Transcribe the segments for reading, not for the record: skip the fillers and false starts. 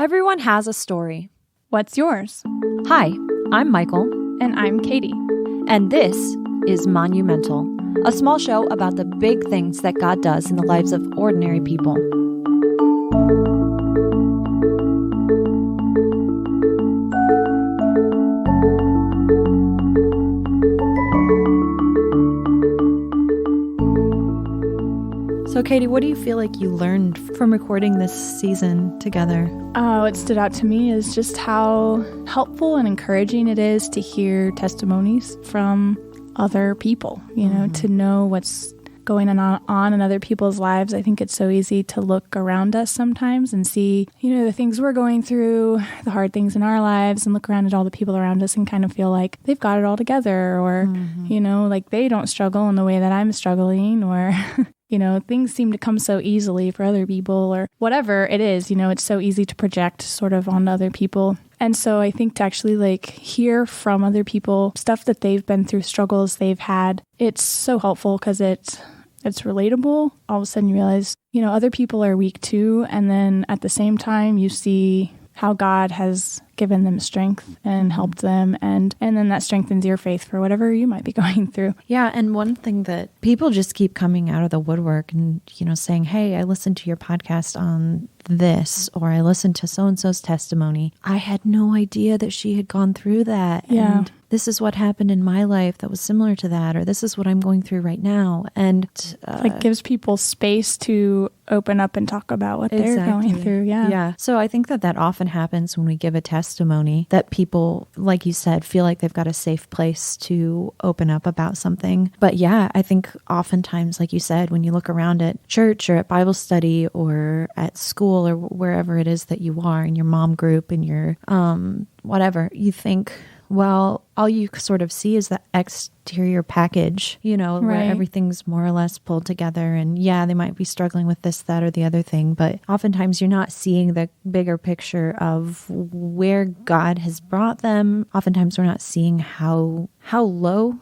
Everyone has a story. What's yours? Hi, I'm Michael. And I'm Katie. And this is Monumental, a small show about the big things that God does in the lives of ordinary people. So, Katie, what do you feel like you learned from recording this season together? What stood out to me is just how helpful and encouraging it is to hear testimonies from other people, to know what's going on in other people's lives. I think it's so easy to look around us sometimes and see, the things we're going through, the hard things in our lives, and look around at all the people around us and kind of feel like they've got it all together, or, like they don't struggle in the way that I'm struggling, or... things seem to come so easily for other people, or whatever it is, it's so easy to project sort of on other people. And so I think to actually hear from other people stuff that they've been through, struggles they've had, it's so helpful because it's relatable. All of a sudden you realize, other people are weak too. And then at the same time, you see how God has given them strength and helped them. And then that strengthens your faith for whatever you might be going through. Yeah. And one thing that people just keep coming out of the woodwork and, saying, hey, I listened to your podcast on this, or I listened to so-and-so's testimony. I had no idea that she had gone through that. Yeah. And this is what happened in my life that was similar to that, or this is what I'm going through right now. And it gives people space to open up and talk about what they're going through. Yeah. Yeah. So I think that often happens when we give a testimony, that people, like you said, feel like they've got a safe place to open up about something. But yeah, I think oftentimes, like you said, when you look around at church or at Bible study or at school or wherever it is that you are in your mom group, in your whatever, you think, well, all you sort of see is the exterior package, where everything's more or less pulled together. And yeah, they might be struggling with this, that, or the other thing. But oftentimes you're not seeing the bigger picture of where God has brought them. Oftentimes we're not seeing how low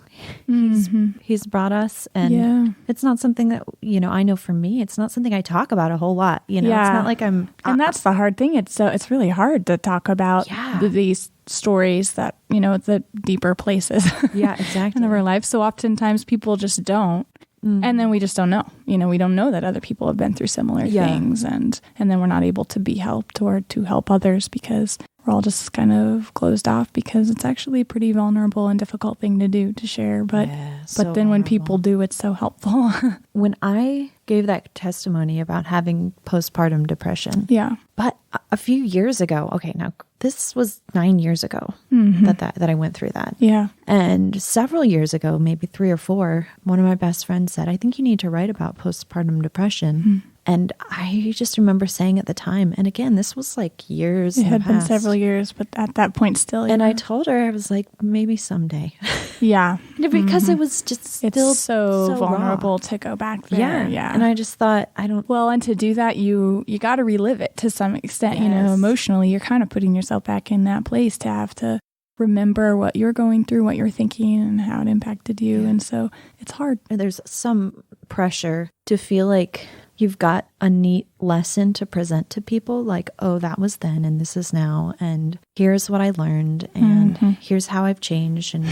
he's brought us. And it's not something that, I know for me, it's not something I talk about a whole lot. It's not like I'm... And that's the hard thing. It's really hard to talk about these stories that, the deeper places yeah, exactly. in our life. So oftentimes people just don't. And then we just don't know. We don't know that other people have been through similar things. And then we're not able to be helped or to help others because we're all just kind of closed off, because it's actually a pretty vulnerable and difficult thing to do, to share. But but then when people do, it's so helpful. When I gave that testimony about having postpartum depression. Yeah. But a few years ago, okay, now this was 9 years ago that I went through that. Yeah. And several years ago, maybe 3 or 4, one of my best friends said, I think you need to write about postpartum depression. And I just remember saying at the time, and again, this was years It had been several years, but at that point still. And I told her, I was like, maybe someday. Yeah. Because it was just still it's so vulnerable raw to go back there. Yeah. And I just thought, Well, and to do that, you got to relive it to some extent. Emotionally, you're kind of putting yourself back in that place to have to remember what you're going through, what you're thinking, and how it impacted you. Yeah. And so it's hard. There's some pressure to feel like you've got a neat lesson to present to people, like, oh, that was then and this is now, and here's what I learned, and here's how I've changed, and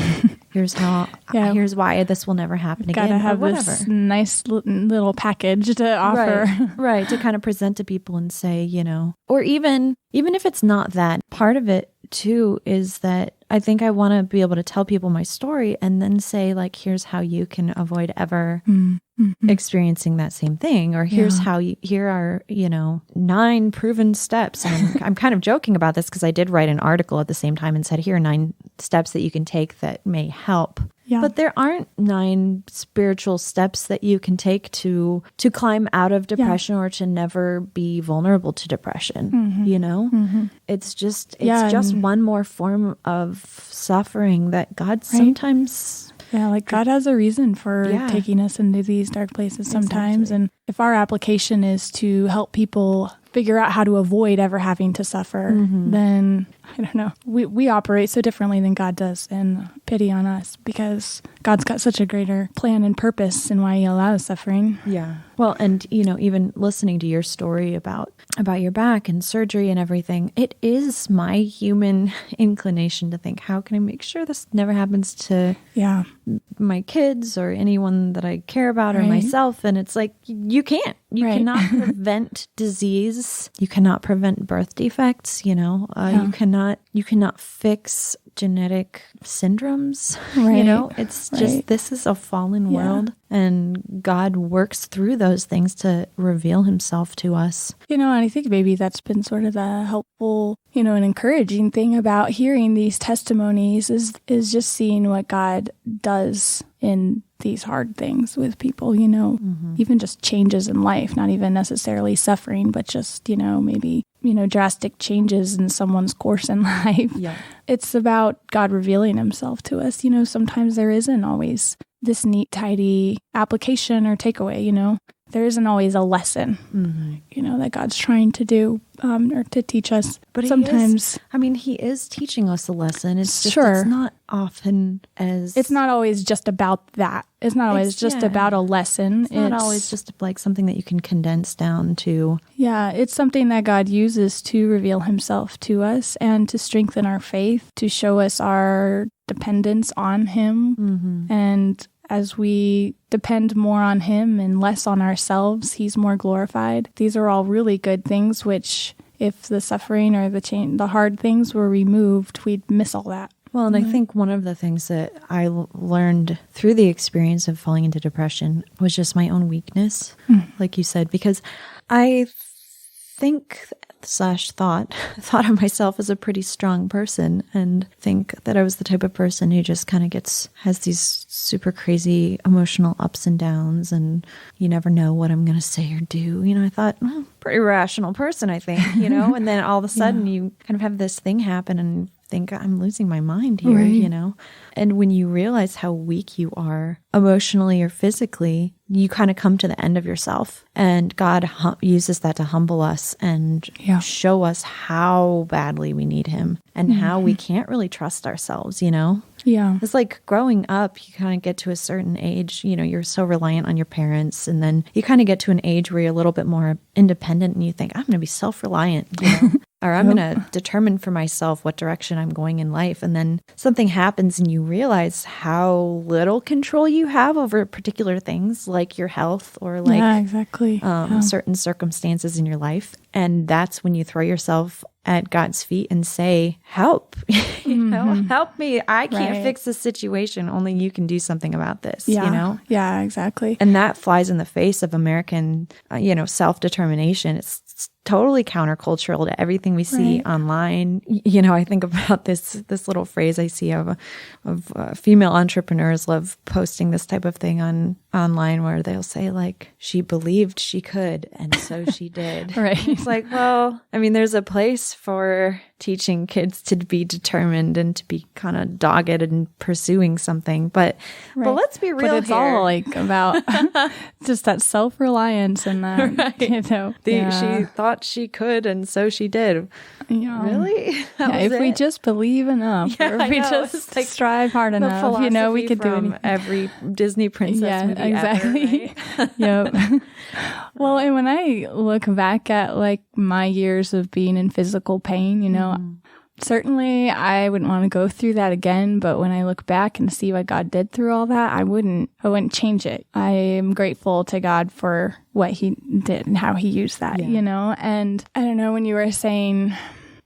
here's how here's why this will never happen again. Gotta have this nice little package to offer. Right, to kind of present to people and say, or even if it's not that, part of it too is that I think I want to be able to tell people my story and then say, here's how you can avoid ever experiencing that same thing, or here's how here are 9 proven steps. And I'm kind of joking about this because I did write an article at the same time and said, here are 9 steps that you can take that may help. Yeah. But there aren't 9 spiritual steps that you can take to climb out of depression or to never be vulnerable to depression. It's just one more form of suffering that God sometimes... Yeah, God has a reason for taking us into these dark places sometimes. Exactly. And if our application is to help people figure out how to avoid ever having to suffer, then, I don't know, we operate so differently than God does, and pity on us, because God's got such a greater plan and purpose in why he allows suffering. Yeah. Well, and, even listening to your story about your back and surgery and everything, it is my human inclination to think, how can I make sure this never happens to my kids or anyone that I care about or myself? And it's like, you can't. You cannot prevent disease. You cannot prevent birth defects, you cannot fix genetic syndromes. It's just, this is a fallen world, and God works through those things to reveal himself to us. And I think maybe that's been sort of the helpful, an encouraging thing about hearing these testimonies is just seeing what God does in these hard things with people, even just changes in life, not even necessarily suffering, but just, maybe, drastic changes in someone's course in life. Yeah. It's about God revealing himself to us. Sometimes there isn't always this neat, tidy application or takeaway, there isn't always a lesson, that God's trying to do or to teach us. But sometimes, he is teaching us a lesson. It's just, it's not often as... It's not always just about that. It's not always just about a lesson. It's not always just like something that you can condense down to. Yeah, it's something that God uses to reveal himself to us and to strengthen our faith, to show us our dependence on him. And as we depend more on him and less on ourselves, he's more glorified. These are all really good things, which if the suffering or the hard things were removed, we'd miss all that. Well, and I think one of the things that I learned through the experience of falling into depression was just my own weakness, like you said, because I think / thought of myself as a pretty strong person, and think that I was the type of person who just kind of has these super crazy emotional ups and downs, and you never know what I'm going to say or do. I thought, well, pretty rational person, I think, and then all of a sudden you kind of have this thing happen and think, I'm losing my mind here, And when you realize how weak you are emotionally or physically, you kind of come to the end of yourself. And God uses that to humble us and show us how badly we need him and how we can't really trust ourselves, Yeah. It's like growing up, you kind of get to a certain age, you're so reliant on your parents. And then you kind of get to an age where you're a little bit more independent and you think, I'm going to be self-reliant, or I'm going to determine for myself what direction I'm going in life. And then something happens and you realize how little control you have over particular things like your health or like certain circumstances in your life. And that's when you throw yourself at God's feet and say, help, help me. I can't fix this situation. Only you can do something about this, Yeah, exactly. And that flies in the face of American, self-determination. It's totally countercultural to everything we see online. I think about this little phrase I see of female entrepreneurs love posting this type of thing online where they'll say like, she believed she could, and so she did. It's like, well, there's a place for teaching kids to be determined and to be kind of dogged and pursuing something. But let's be real. But it's all like about just that self-reliance and that, she thought she could, and so she did. Really? If we just believe enough, or if we just strive hard enough, we could do anything. Every Disney princess movie exactly. Ever, Yep. Well, and when I look back at like my years of being in physical pain, certainly I wouldn't want to go through that again. But when I look back and see what God did through all that, I wouldn't change it. I am grateful to God for what he did and how he used that, and I don't know, when you were saying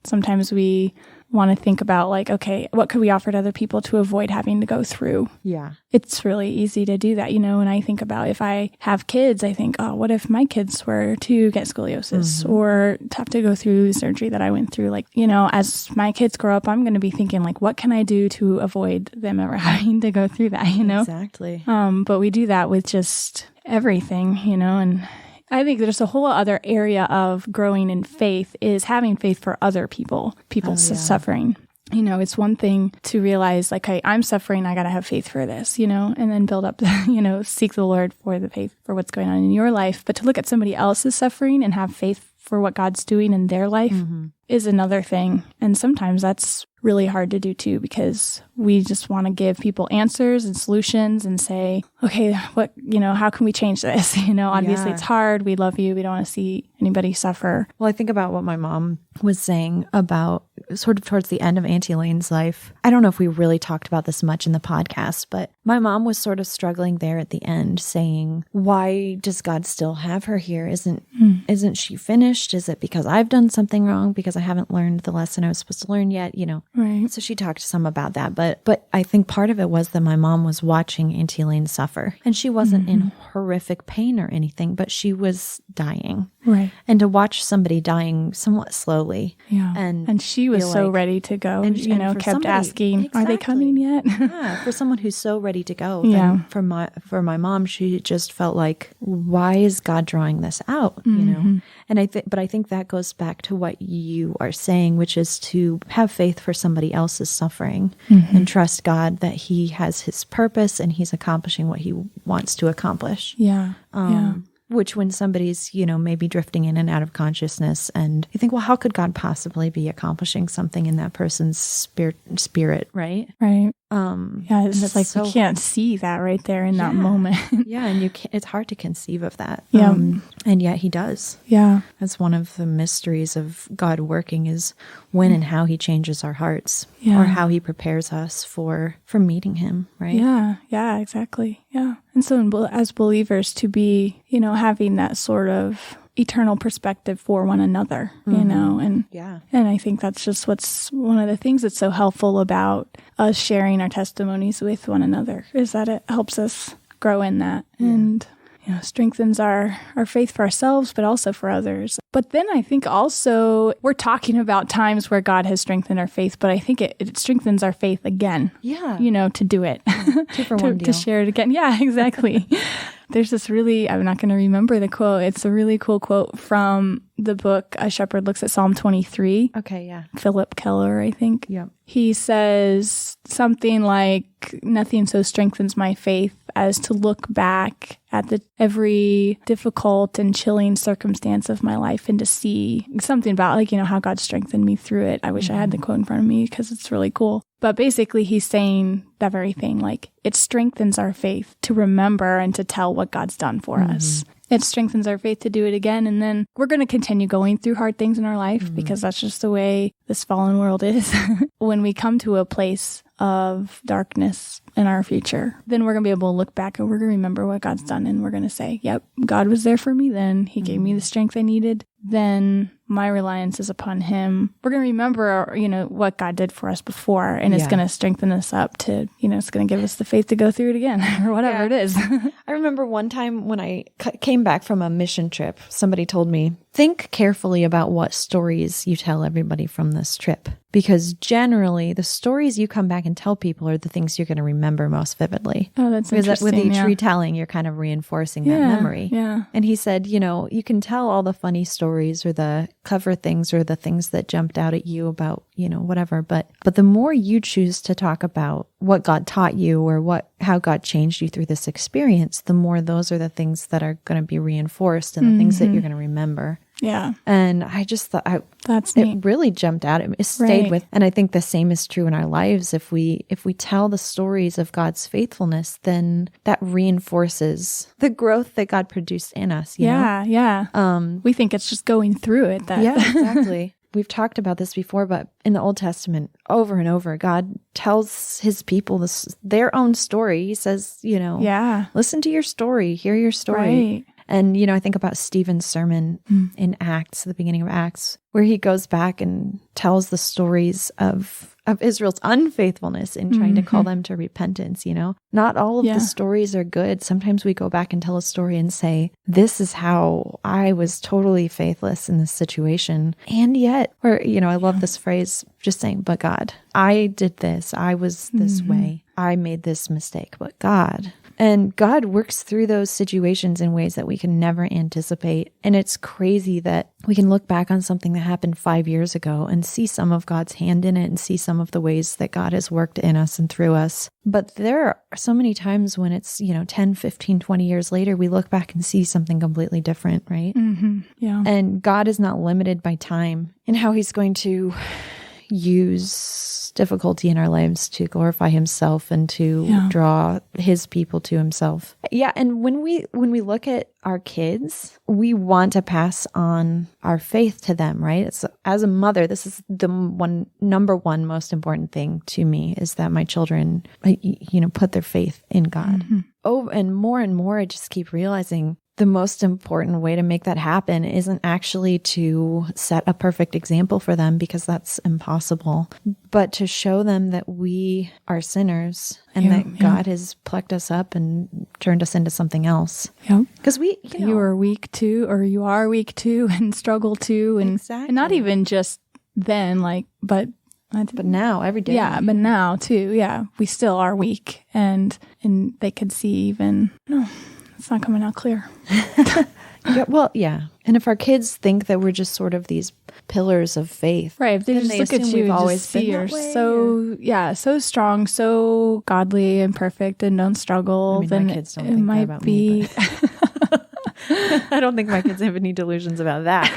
sometimes we want to think about like, okay, what could we offer to other people to avoid having to go through? Yeah. It's really easy to do that, when I think about if I have kids, I think, oh, what if my kids were to get scoliosis or to have to go through the surgery that I went through? Like, as my kids grow up, I'm going to be thinking like, what can I do to avoid them ever having to go through that, Exactly. But we do that with just everything, and I think there's a whole other area of growing in faith is having faith for other people's suffering. It's one thing to realize like, hey, I'm suffering, I got to have faith for this, and then build up, seek the Lord for the faith for what's going on in your life. But to look at somebody else's suffering and have faith for what God's doing in their life is another thing. And sometimes that's really hard to do too, because we just want to give people answers and solutions and say, okay, what, how can we change this? Obviously it's hard. We love you. We don't want to see anybody suffer. Well, I think about what my mom was saying about sort of towards the end of Auntie Elaine's life. I don't know if we really talked about this much in the podcast, but my mom was sort of struggling there at the end, saying, why does God still have her here? Isn't she finished? Is it because I've done something wrong? Because I haven't learned the lesson I was supposed to learn yet, Right. So she talked some about that. But I think part of it was that my mom was watching Auntie Elaine suffer. And she wasn't in horrific pain or anything, but she was dying. Right. And to watch somebody dying somewhat slowly. Yeah. And she was so ready to go, and kept asking, are they coming yet? Yeah. For someone who's so ready to go. Yeah. For my mom, she just felt like, why is God drawing this out? And I think that goes back to what you are saying, which is to have faith for somebody else's suffering and trust God that he has his purpose and he's accomplishing what he wants to accomplish. Yeah. Which when somebody's, maybe drifting in and out of consciousness and you think, well, how could God possibly be accomplishing something in that person's spirit, right? Right. It's like we can't see that right there in that moment. Yeah, and it's hard to conceive of that. Yeah. And yet he does. Yeah. That's one of the mysteries of God working, is when and how he changes our hearts or how he prepares us for meeting him, right? Yeah, exactly. Yeah. And so as believers, to be, having that sort of eternal perspective for one another, and I think that's just what's one of the things that's so helpful about us sharing our testimonies with one another, is that it helps us grow in that and strengthens our faith for ourselves, but also for others. But then I think also we're talking about times where God has strengthened our faith, but I think it strengthens our faith again. Yeah. To do it. Two for one deal. To share it again. Yeah, exactly. There's this I'm not going to remember the quote. It's a really cool quote from the book A Shepherd Looks at Psalm 23. Okay, yeah. Philip Keller, I think. Yep. He says something like, nothing so strengthens my faith as to look back at every difficult and chilling circumstance of my life and to see something about how God strengthened me through it. I wish I had the quote in front of me because it's really cool. But basically he's saying that very thing, it strengthens our faith to remember and to tell what God's done for us. It strengthens our faith to do it again. And then we're going to continue going through hard things in our life because that's just the way this fallen world is. When we come to a place of darkness in our future, then we're going to be able to look back and we're going to remember what God's done. And we're going to say, yep, God was there for me then. He gave me the strength I needed. Then my reliance is upon him. We're going to remember, what God did for us before, and it's going to strengthen us up to, it's going to give us the faith to go through it again or whatever it is. I remember one time when I came back from a mission trip, somebody told me, think carefully about what stories you tell everybody from this trip. Because generally, the stories you come back and tell people are the things you're going to remember most vividly. Oh, that's interesting. Because with each retelling, you're kind of reinforcing that memory. Yeah. And he said, you can tell all the funny stories or the clever things or the things that jumped out at you about, whatever. But the more you choose to talk about what God taught you or how God changed you through this experience, the more those are the things that are going to be reinforced and the things that you're going to remember. Yeah. And I just thought that's neat. It really jumped out. It stayed with, and I think the same is true in our lives. If we tell the stories of God's faithfulness, then that reinforces the growth that God produced in us. You know? Yeah. We think it's just going through it. Yeah, exactly. We've talked about this before, but in the Old Testament, over and over, God tells his people their own story. He says, listen to your story, hear your story. Right. And, I think about Stephen's sermon in Acts, the beginning of Acts, where he goes back and tells the stories of Israel's unfaithfulness in trying to call them to repentance, Not all of the stories are good. Sometimes we go back and tell a story and say, this is how I was totally faithless in this situation. And yet, I love this phrase, just saying, but God, I did this. I was this way. I made this mistake, but God And God works through those situations in ways that we can never anticipate. And it's crazy that we can look back on something that happened 5 years ago and see some of God's hand in it and see some of the ways that God has worked in us and through us. But there are so many times when it's, 10, 15, 20 years later, we look back and see something completely different, right? Mm-hmm. Yeah. And God is not limited by time in how he's going to use difficulty in our lives to glorify himself and to draw his people to himself. Yeah. And when we look at our kids, we want to pass on our faith to them, right? It's, as a mother, this is the number one most important thing to me, is that my children, put their faith in God. Mm-hmm. Oh, and more, I just keep realizing the most important way to make that happen isn't actually to set a perfect example for them, because that's impossible, but to show them that we are sinners and that God has plucked us up and turned us into something else. Yeah. Because you are weak too, or you are weak too, and struggle too. And, exactly. And not even just then, but now, every day. Yeah, but now too. Yeah, we still are weak, and they could see even, no, it's not coming out clear. Yeah. And if our kids think that we're just sort of these pillars of faith, right? If they just look at you and always just see you're so strong, so godly and perfect, and don't struggle, then my kids don't think that about me. I don't think my kids have any delusions about that.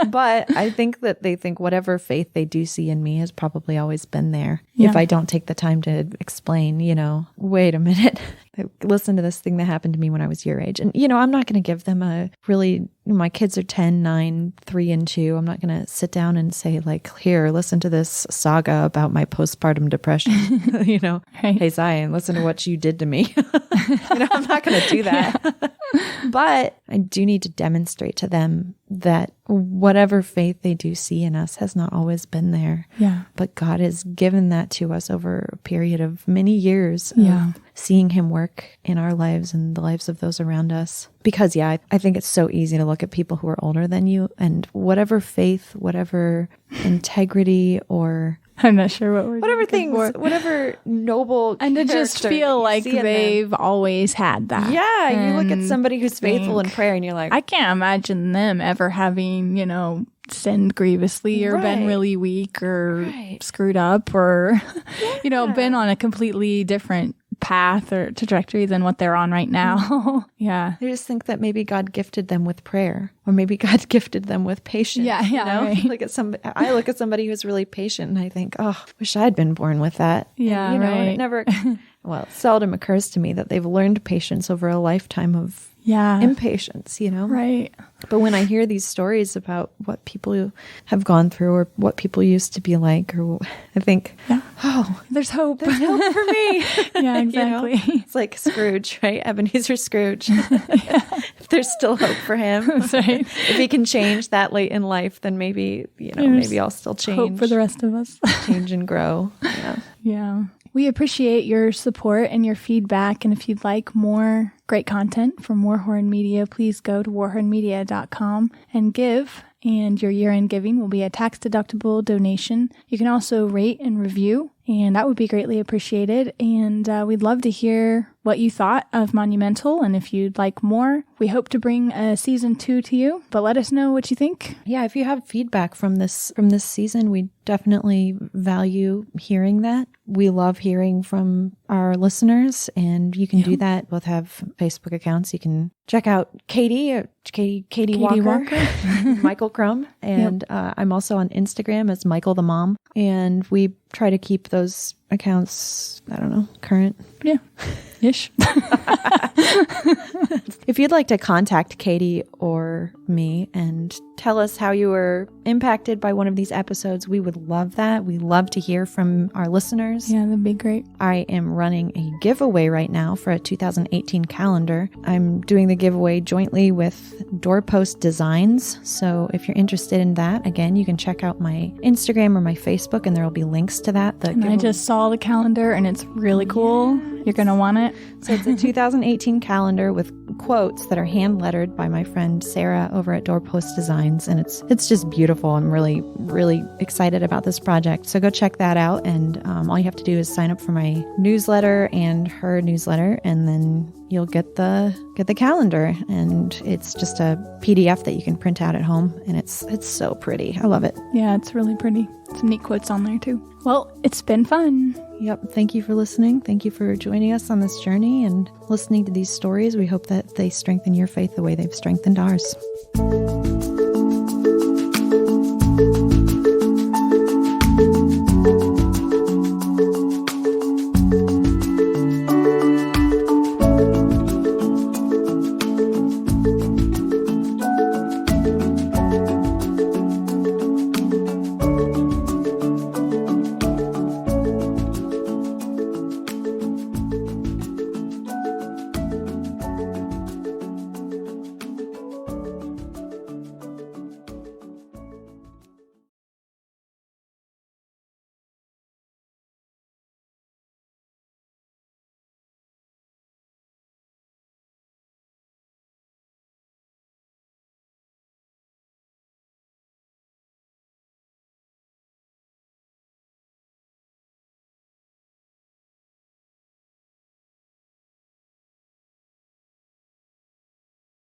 But I think that they think whatever faith they do see in me has probably always been there. Yeah. If I don't take the time to explain, wait a minute, listen to this thing that happened to me when I was your age. And, I'm not going to give them my kids are 10, 9, 3, and 2. I'm not going to sit down and say, like, here, listen to this saga about my postpartum depression. Right. Hey, Zion, listen to what you did to me. I'm not going to do that. Yeah. But I do need to demonstrate to them that whatever faith they do see in us has not always been there. Yeah. But God has given that to us over a period of many years of seeing him work in our lives and the lives of those around us. Because, I think it's so easy to look at people who are older than you, and whatever faith, whatever integrity, or I'm not sure what we're whatever things, for. Whatever noble and to just feel like they've always had that. Yeah, you look at somebody who's faithful in prayer, and you're like, I can't imagine them ever having, sinned grievously or been really weak or screwed up or, been on a completely different path or trajectory than what they're on right now. Yeah. I just think that maybe God gifted them with prayer, or maybe God gifted them with patience. Yeah. Right. I look at somebody who's really patient and I think, oh, wish I'd been born with that. Yeah. And, right. It never, it seldom occurs to me that they've learned patience over a lifetime of impatience, Right. But when I hear these stories about what people have gone through or what people used to be like, or I think, oh, there's hope. There's hope for me. Yeah, exactly. It's like Scrooge, right? Ebenezer Scrooge. If there's still hope for him. That's right. If he can change that late in life, then maybe, maybe I'll still change. Hope for the rest of us. Change and grow. Yeah. Yeah. We appreciate your support and your feedback. And if you'd like more great content from Warhorn Media, please go to warhornmedia.com and give. And your year-end giving will be a tax-deductible donation. You can also rate and review, and that would be greatly appreciated. And we'd love to hear what you thought of Monumental, and if you'd like more. We hope to bring a season 2 to you, but let us know what you think. Yeah, if you have feedback from this season, we definitely value hearing that. We love hearing from our listeners, and you can do that. Both have Facebook accounts. You can check out Katie Walker. Michael Crum, and I'm also on Instagram as Michael the Mom, and we try to keep those accounts, I don't know, current. Yeah. Ish. If you'd like to contact Katie or me and tell us how you were impacted by one of these episodes, we would love that. We love to hear from our listeners. Yeah, that'd be great. I am running a giveaway right now for a 2018 calendar. I'm doing the giveaway jointly with Doorpost Designs. So if you're interested in that, again, you can check out my Instagram or my Facebook, and there will be links to that. I just saw the calendar, and it's really cool. You're going to want it. So it's a 2018 calendar with quotes that are hand lettered by my friend Sarah over at Doorpost Designs, and it's just beautiful. I'm really, really excited about this project. So go check that out, and all you have to do is sign up for my newsletter and her newsletter, and then you'll get the calendar, and it's just a PDF that you can print out at home, and it's so pretty. I love it. Yeah, it's really pretty. Some neat quotes on there too. Well, it's been fun. Yep. Thank you for listening. Thank you for joining us on this journey and listening to these stories. We hope that they strengthen your faith the way they've strengthened ours.